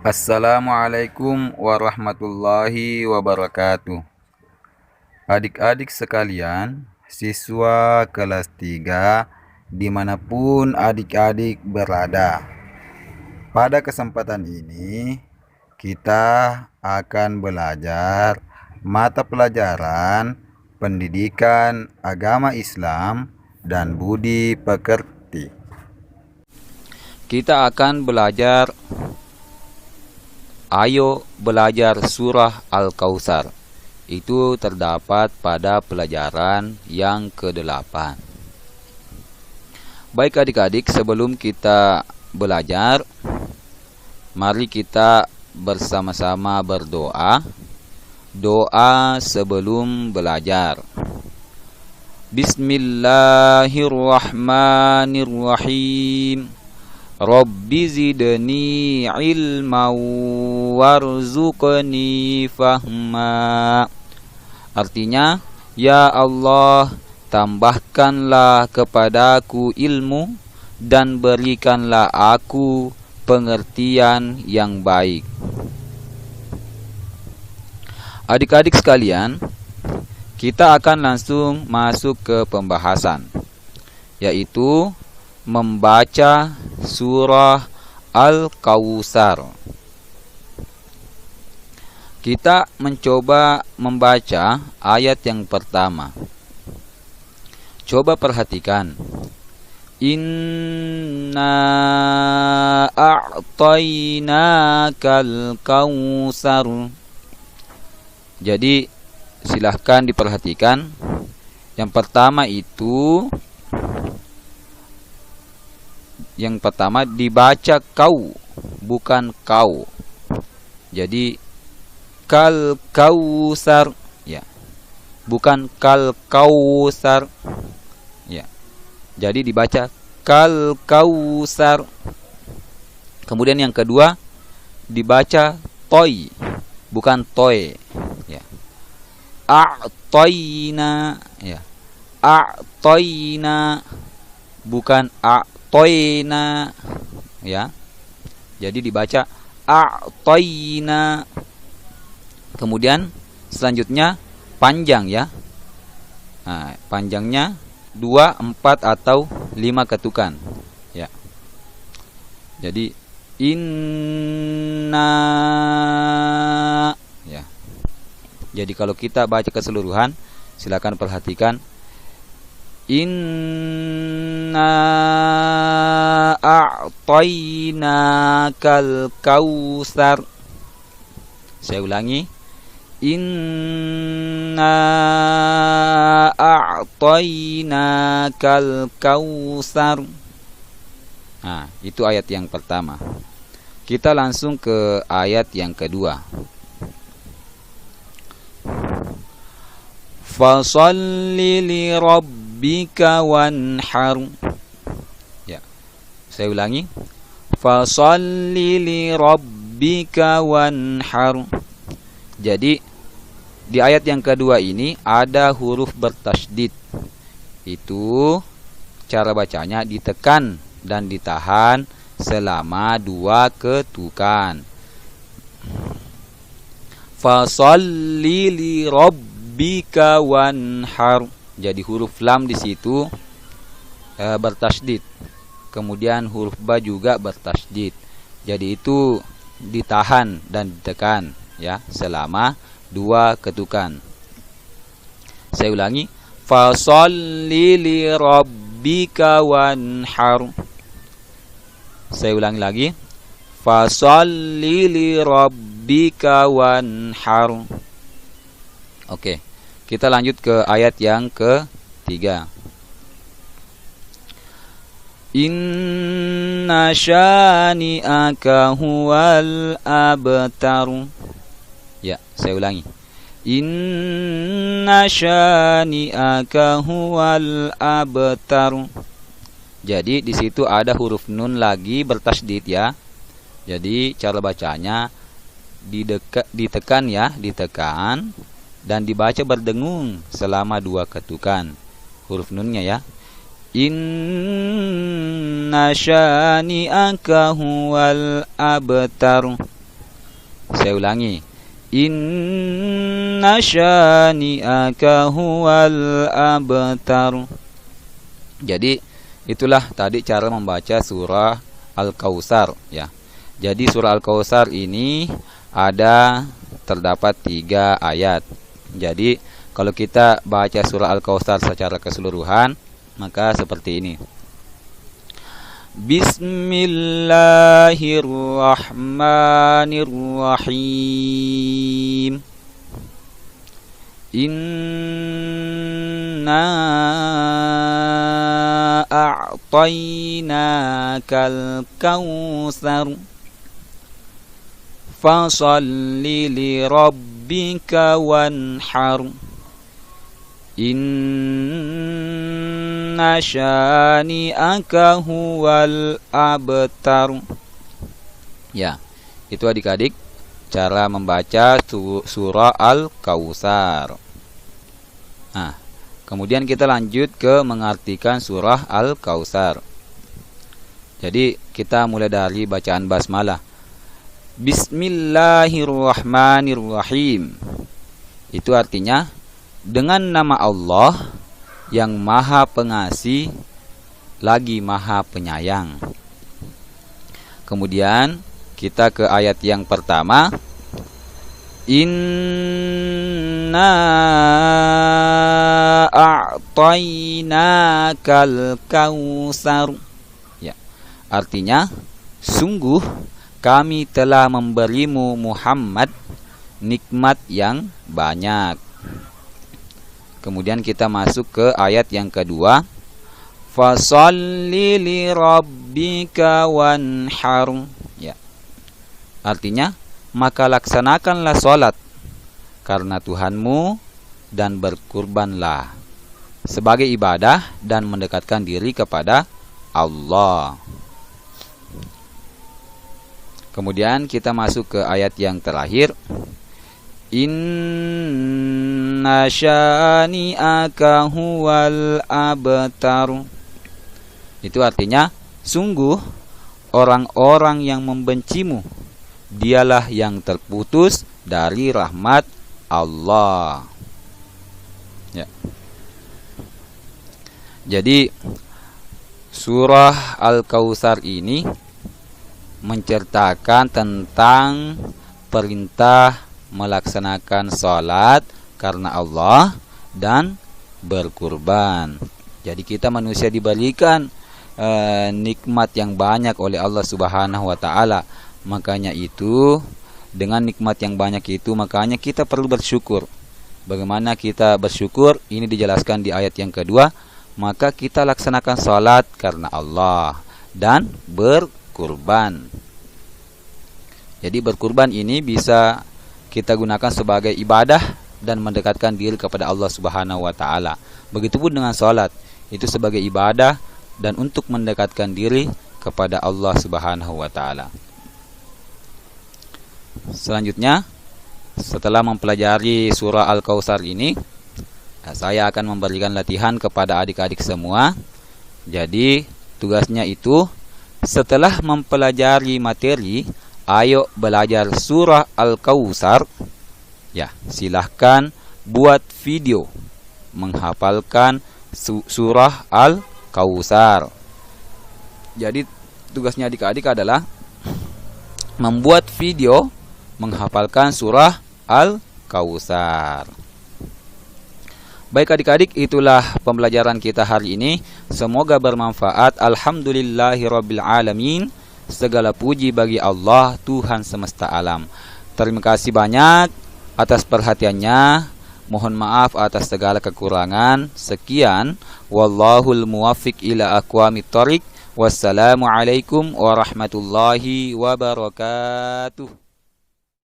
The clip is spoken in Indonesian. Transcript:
Assalamualaikum warahmatullahi wabarakatuh. Adik-adik sekalian, siswa kelas 3 dimanapun adik-adik berada. Pada kesempatan ini kita akan belajar mata pelajaran pendidikan agama Islam dan budi pekerti. Kita akan belajar surah Al-Kautsar. Itu terdapat pada pelajaran yang ke-8. Baik adik-adik, sebelum kita belajar, mari kita bersama-sama berdoa. Doa sebelum belajar. Bismillahirrahmanirrahim. Rabbi zidni ilma warzuqni fahma. Artinya, ya Allah, tambahkanlah kepadaku ilmu dan berikanlah aku pengertian yang baik. Adik-adik sekalian, kita akan langsung masuk ke pembahasan, yaitu membaca surah Al-Kautsar. Kita mencoba membaca ayat yang pertama. Coba perhatikan. Inna a'tainakal kautsar. Jadi silahkan diperhatikan. Yang pertama dibaca kau, bukan kau. Jadi kal kausar, ya, bukan kal kausar, ya. Jadi dibaca kal kausar. Kemudian yang kedua dibaca toy, bukan toy, ya. A'toina, ya. A'toina, bukan a'toina, ya. Jadi dibaca a'toina. Kemudian selanjutnya panjang, ya. Nah, panjangnya 2, 4 atau 5 ketukan, ya. Jadi inna, ya. Jadi kalau kita baca keseluruhan, silakan perhatikan. Inna a'tainakal kautsar. Saya ulangi. Inna a'tainakal kautsar. Nah, itu ayat yang pertama. Kita langsung ke ayat yang kedua. Fasholli li rabbika wanhar. Ya. Saya ulangi. Fasholli li rabbika wanhar. Jadi di ayat yang kedua ini ada huruf bertasydid. Itu cara bacanya ditekan dan ditahan selama 2 ketukan. Fasholli li rabbika wanhar. Jadi huruf lam di situ bertasydid. Kemudian huruf ba juga bertasydid. Jadi itu ditahan dan ditekan, ya, selama 2 ketukan. Saya ulangi. Fasholli li rabbika wanhar. Saya ulangi lagi. Fasholli li rabbika wanhar. Oke. Kita lanjut ke ayat yang ke-3. Inna syani'aka huwal abtar. Ya, saya ulangi. Inna syani'aka huwal abtar. Jadi di situ ada huruf nun lagi bertasydid, ya. Jadi cara bacanya ditekan, ya, ditekan dan dibaca berdengung selama 2 ketukan huruf nunnya, ya. Inna syani'aka huwal abtar. Saya ulangi. Inna syani'aka huwal abtar. Jadi itulah tadi cara membaca surah Al-Kautsar ya. Jadi surah Al-Kautsar ini terdapat 3 ayat. Jadi kalau kita baca surah Al-Kautsar secara keseluruhan maka seperti ini. Bismillahirrahmanirrahim. Inna a'tainakal kautsar fasalli li rabbika wanhar. Inna syani'aka huwal abtar. Ya, itu adik-adik cara membaca surah Al-Kautsar. Nah, kemudian kita lanjut ke mengartikan surah Al-Kautsar. Jadi kita mulai dari bacaan basmalah. Bismillahirrahmanirrahim. Itu artinya dengan nama Allah yang Maha Pengasih lagi Maha Penyayang. Kemudian kita ke ayat yang pertama. Inna a'tainakal kautsar. Ya, artinya sungguh kami telah memberimu Muhammad nikmat yang banyak. Kemudian kita masuk ke ayat yang kedua. Fasholli li rabbika wanhar. Ya. Artinya, maka laksanakanlah sholat karena Tuhanmu dan berkurbanlah sebagai ibadah dan mendekatkan diri kepada Allah. Kemudian kita masuk ke ayat yang terakhir. Inna syani'aka huwal abtar. Itu artinya sungguh orang-orang yang membencimu dialah yang terputus dari rahmat Allah. Ya. Jadi surah Al-Kautsar ini menceritakan tentang perintah melaksanakan salat karena Allah dan berkurban. Jadi kita manusia diberikan nikmat yang banyak oleh Allah Subhanahu wa taala. Makanya itu dengan nikmat yang banyak itu makanya kita perlu bersyukur. Bagaimana kita bersyukur? Ini dijelaskan di ayat yang kedua. Maka kita laksanakan salat karena Allah dan berkurban. Jadi berkurban ini bisa kita gunakan sebagai ibadah dan mendekatkan diri kepada Allah Subhanahu wa taala. Begitupun dengan salat, itu sebagai ibadah dan untuk mendekatkan diri kepada Allah Subhanahu wa taala. Selanjutnya, setelah mempelajari surah Al-Kautsar ini, saya akan memberikan latihan kepada adik-adik semua. Jadi, tugasnya itu setelah mempelajari materi, ayo belajar surah Al-Kautsar. Ya, silahkan buat video menghafalkan surah Al-Kautsar. Jadi tugasnya adik-adik adalah membuat video menghafalkan surah Al-Kautsar. Baik adik-adik, itulah pembelajaran kita hari ini. Semoga bermanfaat. Alhamdulillahirabbil alamin. Segala puji bagi Allah, Tuhan semesta alam. Terima kasih banyak atas perhatiannya. Mohon maaf atas segala kekurangan. Sekian. Wallahul muwaffiq ila aqwamit thoriq. Wassalamualaikum warahmatullahi wabarakatuh.